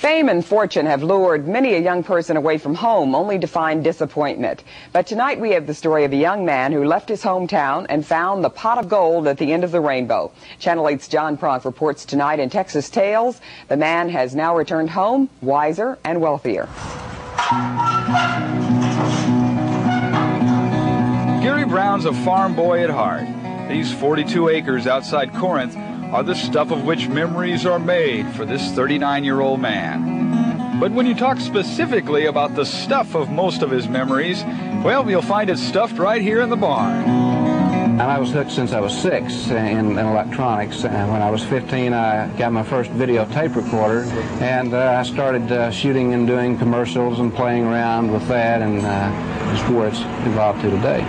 Fame and fortune have lured many a young person away from home, only to find disappointment. But tonight we have the story of a young man who left his hometown and found the pot of gold at the end of the rainbow. Channel 8's John Pronk reports tonight in Texas Tales. The man has now returned home, wiser and wealthier. Gary Brown's a farm boy at heart. These 42 acres outside Corinth are the stuff of which memories are made for this 39-year-old man. But when you talk specifically about the stuff of most of his memories, well, you'll find it stuffed right here in the barn. And I was hooked since I was 6 in electronics, and when I was 15 I got my first video tape recorder, and I started shooting and doing commercials and playing around with that, and just where it's evolved to today.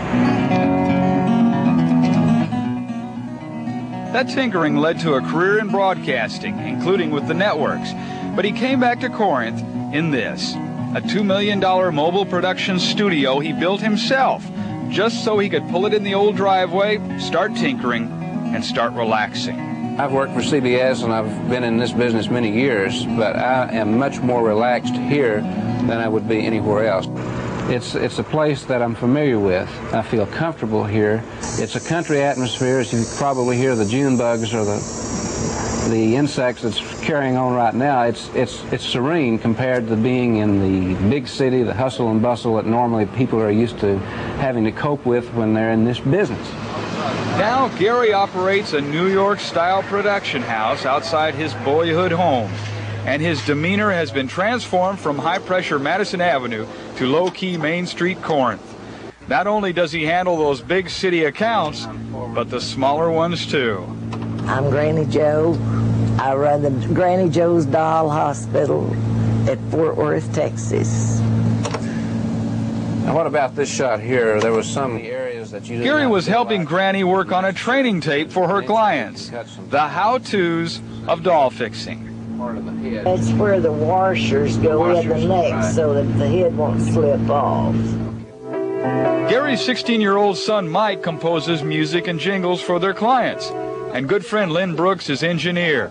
That tinkering led to a career in broadcasting, including with the networks. But he came back to Corinth in this, a $2 million mobile production studio he built himself, just so he could pull it in the old driveway, start tinkering, and start relaxing. I've worked for CBS and I've been in this business many years, but I am much more relaxed here than I would be anywhere else. It's a place that I'm familiar with. I feel comfortable here. It's a country atmosphere, as you probably hear the June bugs or the insects that's carrying on right now. It's serene compared to being in the big city, the hustle and bustle that normally people are used to having to cope with when they're in this business. Now Gary operates a New York-style production house outside his boyhood home, and his demeanor has been transformed from high-pressure Madison Avenue to low-key Main Street Corinth. Not only does he handle those big city accounts, but the smaller ones too. I'm Granny Joe. I run the Granny Joe's Doll Hospital at Fort Worth, Texas. Now what about this shot here? There was some areas that you didn't. Gary was helping Granny work on a training tape for her clients, the how-tos of doll fixing. That's where the washers go in the neck so that the head won't slip off. Gary's 16-year-old son Mike composes music and jingles for their clients, and good friend Lynn Brooks is engineer.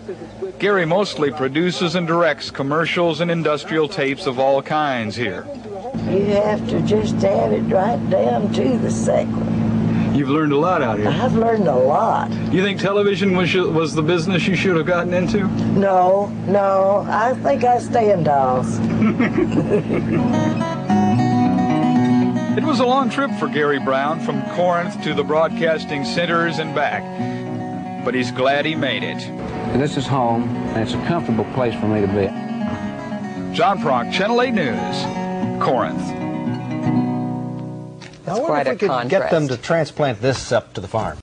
Gary mostly produces and directs commercials and industrial tapes of all kinds here. You have to just have it right down to the second. You've learned a lot out here. I've learned a lot. You think television was the business you should have gotten into? No, I think I stay in dolls. It was a long trip for Gary Brown from Corinth to the broadcasting centers and back, but he's glad he made it. This is home, and it's a comfortable place for me to be. John Pronk, Channel 8 News, Corinth. I wonder if we could get them to transplant this up to the farm.